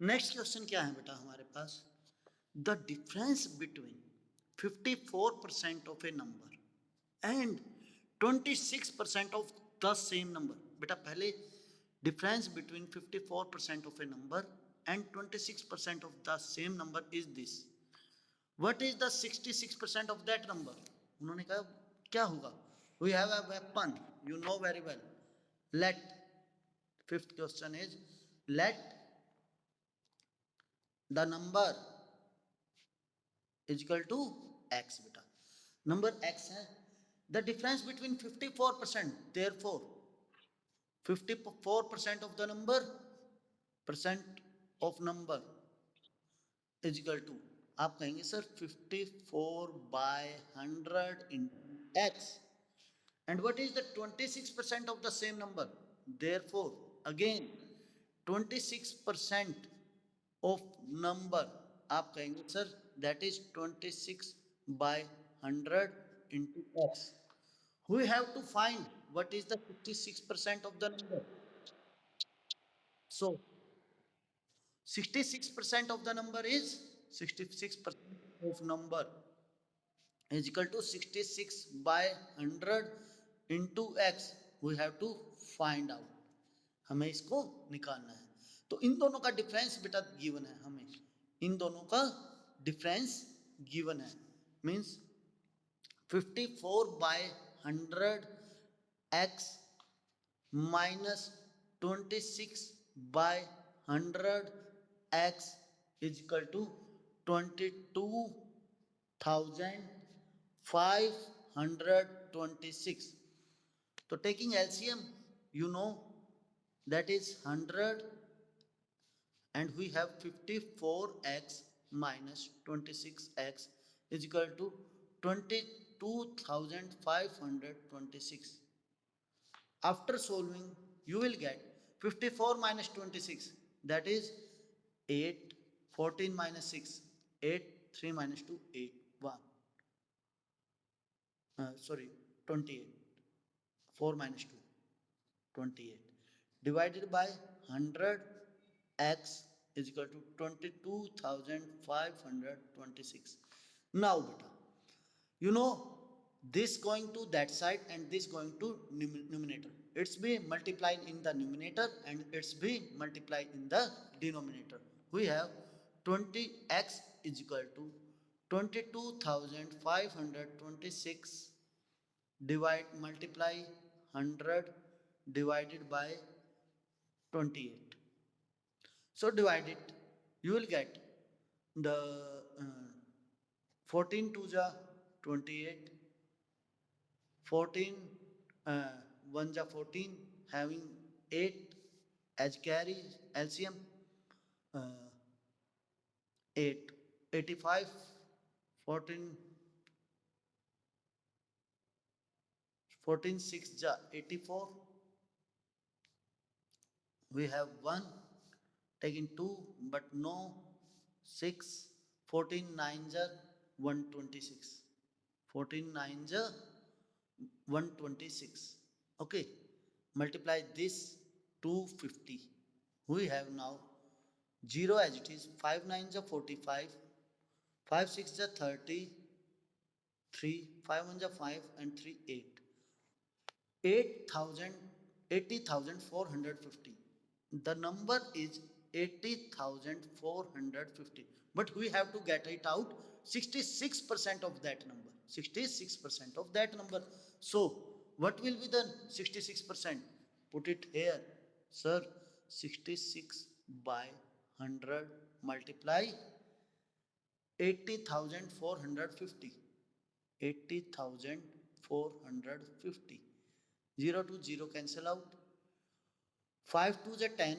Next question क्या है बेटा हमारे पास, the difference between 54% of a number and 26% of the same number. बेटा पहले difference between 54% of a number and 26% of the same number is this, what is the 66% of that number. उन्होंने कहा क्या होगा, we have a weapon, you know very well, let, fifth question is let the number is equal to X. बेटा number X है, the difference between 54%, therefore 54% of the number, percent of number is equal to, आप कहेंगे sir 54/100 into x, and what is the 26% of the same number, therefore again 26% of number, आप कहेंगे sir that is 26/100 into x, we have to find what is the 56% of the number, so 66% of the number is 66% of number is equal to 66/100 into x, we have to find out, हमें इसको निकालना है। तो इन दोनों का difference बेटा given है, हमें इन दोनों का डिफरेंस गिवन है, means 54/100 x minus 26/100 x is equal to 22,526। तो taking LCM, you know that is 100 and we have 54x minus 26x is equal to 22,526. After solving you will get 54 minus 26, that is 8, 14 minus 6, 8, 3 minus 2, 8, 1, sorry 28, 4 minus 2, 28 divided by 100 x is equal to 22,526. Now beta, you know this going to that side and this going to numerator, it's be multiplied in the numerator and it's be multiplied in the denominator. We have 20x is equal to 22,526 divide multiply 100 divided by 28. So divide it, you will get the 14 to the 28, 14 1 ja 14, having 8 as carry LCM, uh, 8, 85, 14, 14 6 ja 84, we have 1, taking 2 but no 6, 14 9 ja 126, 14 9 ja 126, okay, multiply this 250, we have now 0 as it is, 5 9 ja 45, 5 6 ja 30, 3 5 1 ja 5 and 3 8, 8,000, 80,450. The number is 80,450. But we have to get it out 66% of that number. 66% of that number. So, what will be the 66%? Put it here. Sir, 66 by 100 multiply 80,450. 80,450. 0 to 0 cancel out. 5 2 is 10,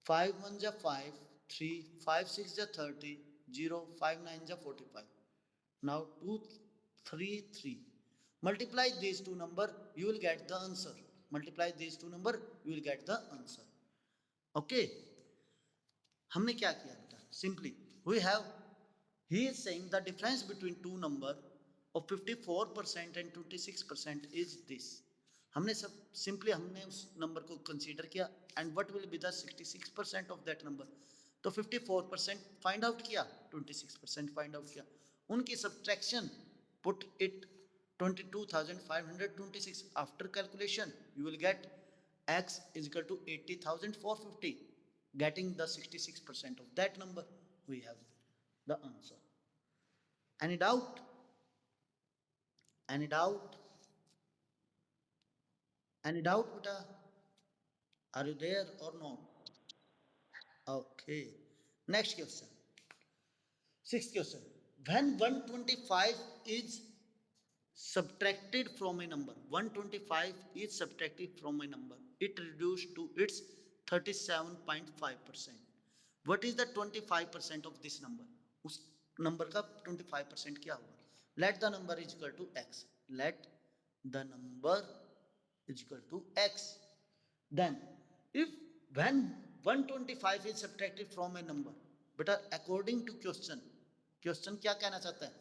5 1 is 5, 3, 5 6 is 30, 0, 5 9 is 45. Now 2 3 3. Multiply these two number, you will get the answer. Multiply these two number, you will get the answer. Okay. हमने क्या किया बेटा, simply we have, he is saying the difference between two number of 54% and 26% is this. हमने सब simply हमने उस number को consider किया and what will be the 66% of that number, तो 54% फाइंड आउट किया, 26% फाइंड आउट किया, उनकी subtraction put it 22,526 after calculation you will get x is equal to 80,450, getting the 66% of that number. We have the answer. Any doubt? Any doubt? Any doubt, beta? Are you there or not? Okay. Next question. Sixth question. When 125 is subtracted from a number, 125 is subtracted from a number, it reduced to its 37.5%. What is the 25% of this number? उस number का 25% क्या होगा? Let the number is equal to x. Let the number is equal to x. Then if when 125 is subtracted from a number, बेटा according to question, question क्या कहना चाहता है?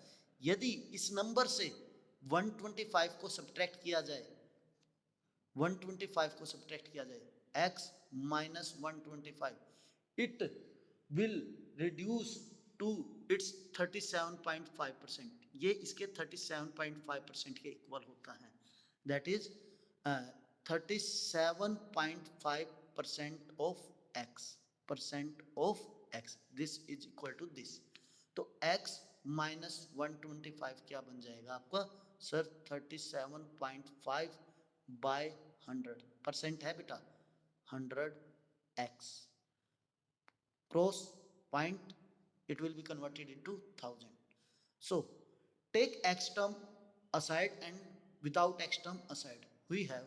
यदि इस नंबर से 125 को सब्ट्रैक्ट किया जाए, 125 को सब्ट्रैक्ट किया जाए x minus 125, it will reduce to its 37.5%. ये इसके 37.5% के इक्वल होता है. That is 37.5% of x, percent of x. This is equal to this. तो x माइनस 125 क्या बन जाएगा आपका सर? 37.5 बाय 100. परसेंट है बेटा 100x. Cross point, it will be converted into 1000. So take x term aside and without x term aside we have,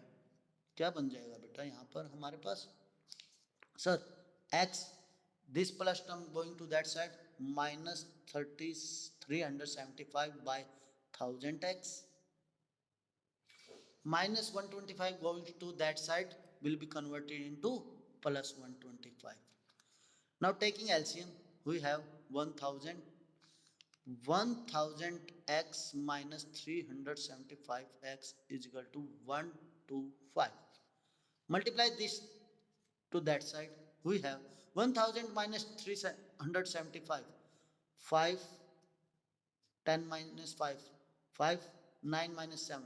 क्या बन जाएगा बेटा यहाँ पर हमारे पास sir? x, this plus term going to that side, minus 375 by 1000x, minus 125 going to that side will be converted into plus 125. Now taking LCM, we have 1000. 1000x minus 375x is equal to 125. Multiply this to that side. We have 1000 minus 375, 5, 10 minus 5, 5, 9 minus 7,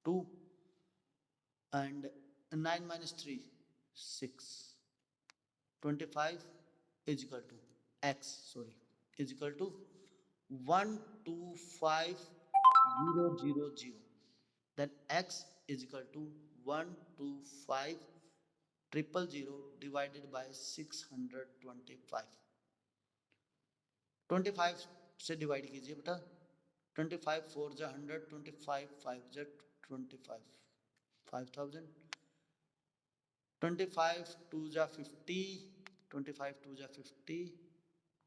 2, and 9 minus 3, 6. 25 is equal to x, sorry, is equal to 125,000. Then x is equal to 125,000 divided by 625. 25 से divide कीजिए बेटा. 25 4 जा 100, 25 5 जा 25, 5000. 25 2 जा 50, 25 2 जा 50,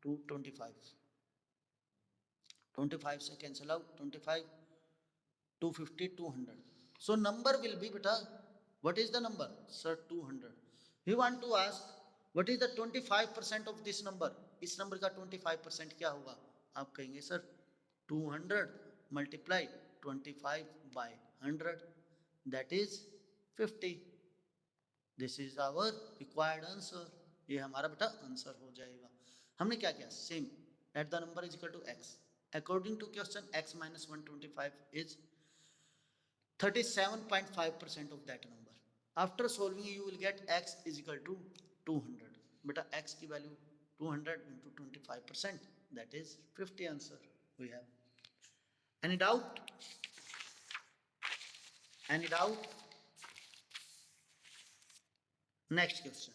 2 25. 25 से cancel out, 25 250 200. So number will be beta, what is the number sir? 200. We want to ask what is the 25% of this number. इस number का 25% क्या होगा? आप कहेंगे sir 200 multiply 25 by 100, that is 50. This is our required answer. ये हमारा बेटा answer हो जाएगा. हमने क्या किया? Same. Let the number is equal to x. According to question, x minus 125 is 37.5% of that number. After solving you will get x is equal to 200. बेटा x की value 200 into 25%, that is 50 answer we have. Any doubt? Any doubt? Next question.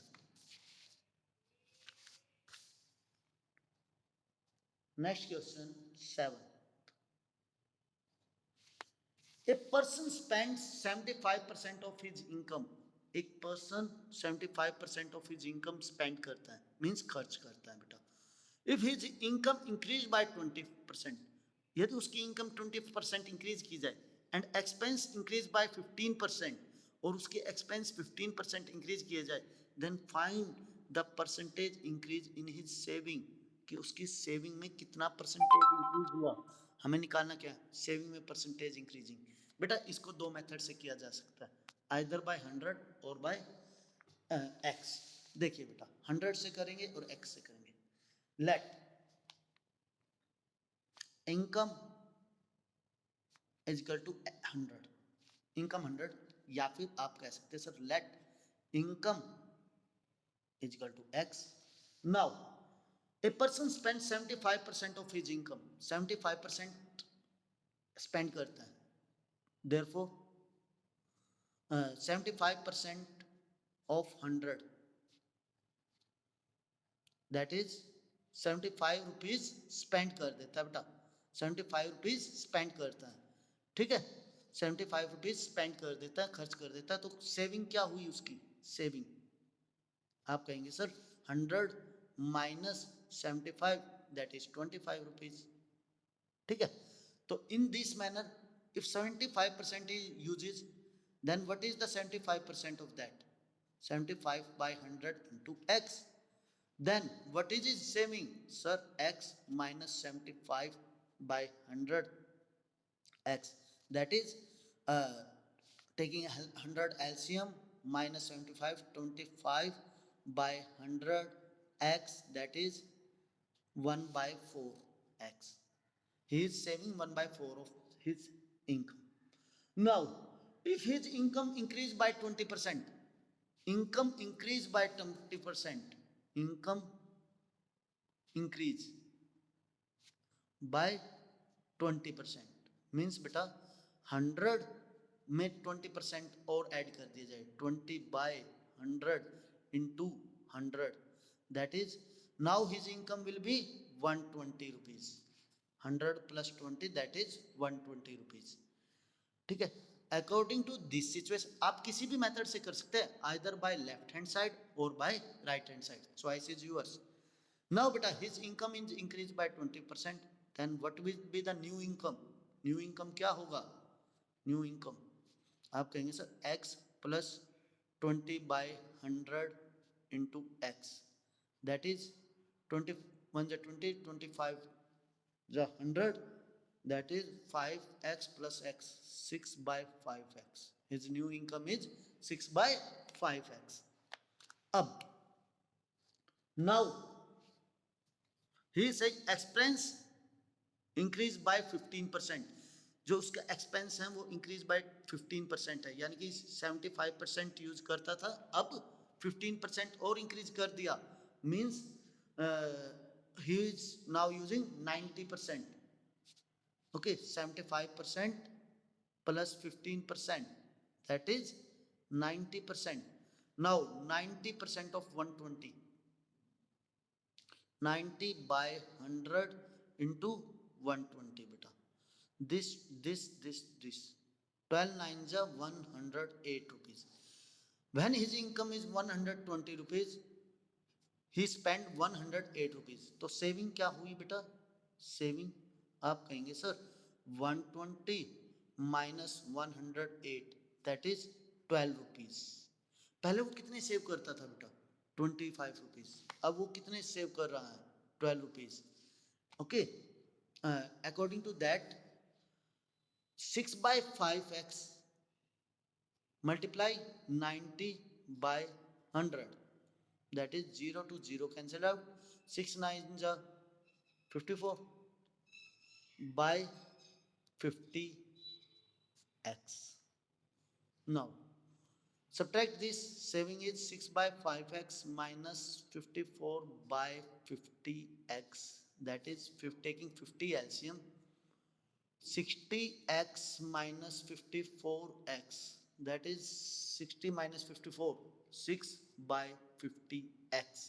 Next question 7. A person spends 75% of his income. एक person 75% of his income spend करता है, means खर्च करता है बेटा. If his income increased by 20%, यदि उसकी income 20% increase की जाए एंड एक्सपेंस इंक्रीज बाय 15% और उसके एक्सपेंस 15% इंक्रीज किए जाए, then find the percentage increase in his saving, कि उसकी सेविंग में कितना परसेंटेज इंक्रीज हुआ. हमें निकालना क्या है? सेविंग में परसेंटेज इंक्रीजिंग. बेटा इसको दो मेथड से किया जा सकता है, आइदर बाय 100 और बाय x. देखिए बेटा 100 से करेंगे और x से करेंगे। Let income is equal to 100, income 100, या फिर आप कह सकते हैं sir let income is equal to x। Now a person spend 75% of his income, 75% spend करता है, therefore 75% of 100 that is 75 rupees spend कर देता है बेटा, 75 रुपीज स्पेंड करता है, ठीक है, 75 रुपीज स्पेंड कर देता है, खर्च कर देता है। तो सेविंग क्या हुई उसकी, सेविंग आप कहेंगे sir 100 minus 75 that is 25 rupees, ठीक है। तो in this manner if 75% is uses, then what is the 75% of that, 75 by 100 into x, then what is his saving, sir x minus 75 by 100 x, that is uh, taking 100 LCM minus 75, 25 by 100 x, that is 1 by 4 x. He is saving 1 by 4 of his income. Now, if his income increased by 20%, income increased by 20%, income increase by 20%, means बेटा 100 में 20% और add कर दिया जाए, 20 by 100 into 100, that is now his income will be 120 rupees, 100 plus 20 that is 120 rupees, ठीक है। According to this situation आप किसी भी मेथड से कर सकते हैं, either by left hand side और by right hand side, choice is yours. Now बेटा his income is increase by 20%, then what will be the new income, new income क्या होगा, न्यू इनकम आप कहेंगे sir x plus 20 by 100 into X, that is 20 1 जा 20, 25 जा 100, that is 5x plus x, 6 by 5x, his new income is 6 by 5x. अब now he says expense increase by 15%, जो उसका expense है वो इंक्रीज बाय 15% है, यानी कि 75% यूज करता था, अब 15% और इंक्रीज कर दिया, means he is now using 90%, okay, 75% plus 15%, that is 90%. Now 90% of 120, 90 by 100 into 120 beta, this 12 nines are 108 rupees. When his income is 120 rupees, he spent 108 rupees. तो सेविंग क्या हुई बेटा, सेविंग आप कहेंगे sir 120 minus 108 that is 12 rupees. पहले वो कितने save करता था बेटा, 25 रुपीज, अब वो कितने सेव कर रहा है, 12 rupees, okay. According to that 6 by 5x multiply 90 by 100, that is 0 to 0 cancel out, 6 9s are 54 by 50x. Now subtract this, saving is 6 by 5x minus 54 by 50x, that is taking 50 LCM, 60x minus 54x, that is 60 minus 54, 6 by 50x,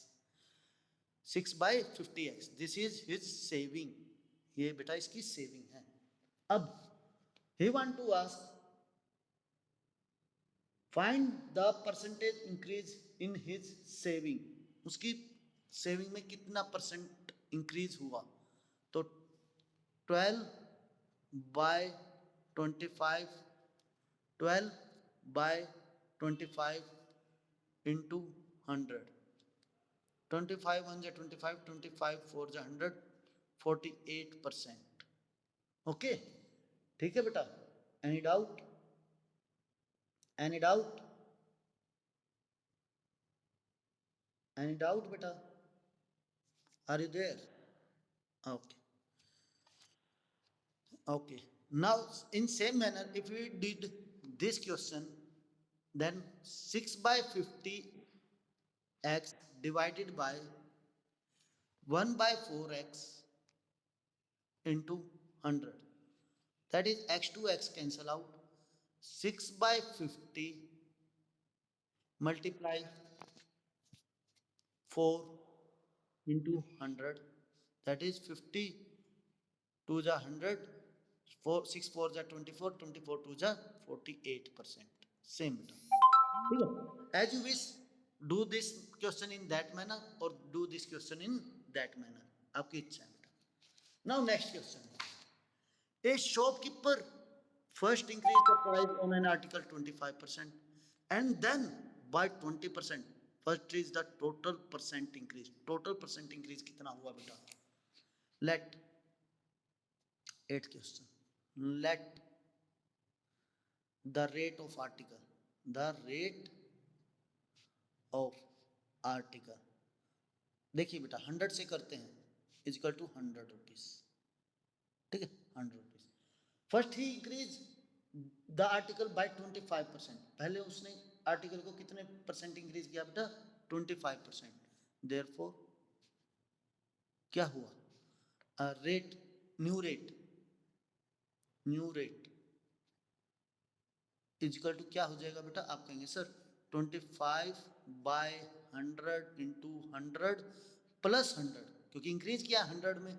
6 by 50x, this is his saving, ये बेटा इसकी saving है। अब he want to ask find the percentage increase in his saving, उसकी saving में कितना percent increase हुआ, तो 12 by 25, 12 by 25 into 100, 25 1 जा 25, 25 4 जा 100, 48%, ओके, ठीक है बेटा। Any doubt, any doubt, Any doubt, beta? Are you there? Okay. Okay. Now, in same manner, if we did this question, then 6 by 50 x divided by 1 by 4x into 100. That is x to x cancel out. 6 by 50 multiply 4 into 100. That is 50 to the 100. 4, 6 4 the 24, 24 to the 48%. Same term. As you wish, do this question in that manner or do this question in that manner. आपकी इच्छा है बेटा. Now next question. A shopkeeper first increased the price on an article 25% and then by 20%. First is the total percent increase. Total percent increase कितना हुआ बेटा? Let 8th question. Let the rate of article. The rate of article. देखिए बेटा 100 से करते हैं is equal to 100 rupees. ठीक है 100 rupees. First he increase the article by 25%. पहले उसने आर्टिकल को कितने परसेंट इंक्रीज किया बेटा? 25%. देयरफॉर क्या हुआ? Rate new rate is equal to क्या हो जाएगा बेटा? आप कहेंगे सर 25 बाय 100 इंटू 100 प्लस 100 क्योंकि इंक्रीज किया 100 में.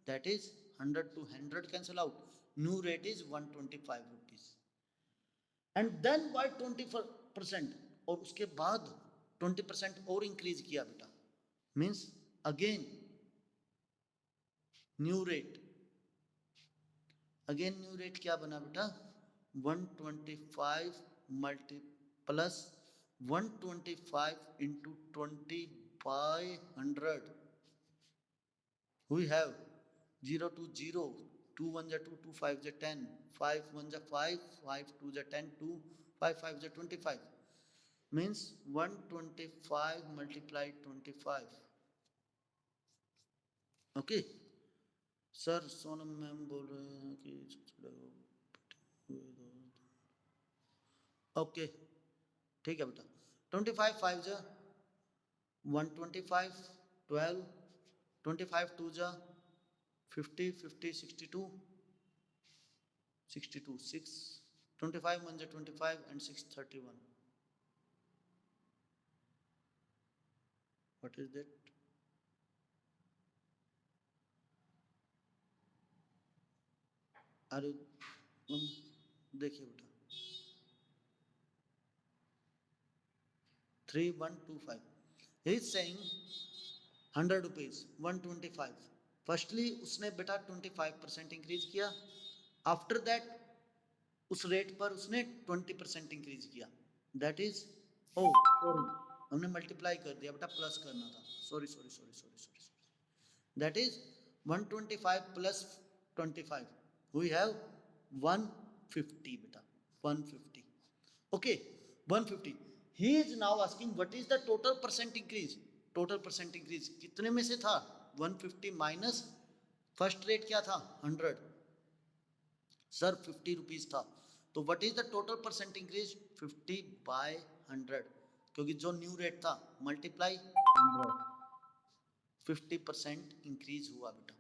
That is 100 to 100 cancel out. New rate is 125 rupees and then by 20% और उसके बाद 20% और इंक्रीज किया बेटा. Means again new rate. Again new rate क्या बना बेटा? 125 multi plus 125 into 20 by 100. We have 0 to 0, 2 1 2, 2 5 10, 5 1 5, 5 2 10, 2 5 5 25. Means 125 multiplied 25. Okay. Sir Sonam ma'am बोल रहे हैं कि ओके ठीक है बेटा. 25 5 जा 125, 12, 25 2 जा 50, 50 62, 62 6, 25 1 जा 25 and 6 31. What is that? अरे देखिए बेटा 3125. He is saying 100 rupees 125. Firstly उसने बेटा 25% इंक्रीज किया. आफ्टर दैट उस रेट पर उसने 20% इंक्रीज किया. दैट इज सॉरी हमने मल्टीप्लाई कर दिया बेटा, प्लस करना था. Sorry. That is 125 plus 25. We have 150 बेटा 150. Okay 150. He is now asking what is the total percent increase. Total percent increase कितने में से था? 150 माइनस फर्स्ट रेट क्या था? 100. सर 50 रुपीज था. तो what is the total percent increase? 50 by 100 क्योंकि जो न्यू रेट था मल्टीप्लाई 100. 50% इंक्रीज हुआ बेटा.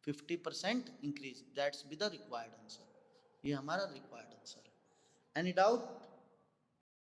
50% increase. That's be the required answer. ये हमारा रिक्वायर्ड आंसर है. Any doubt?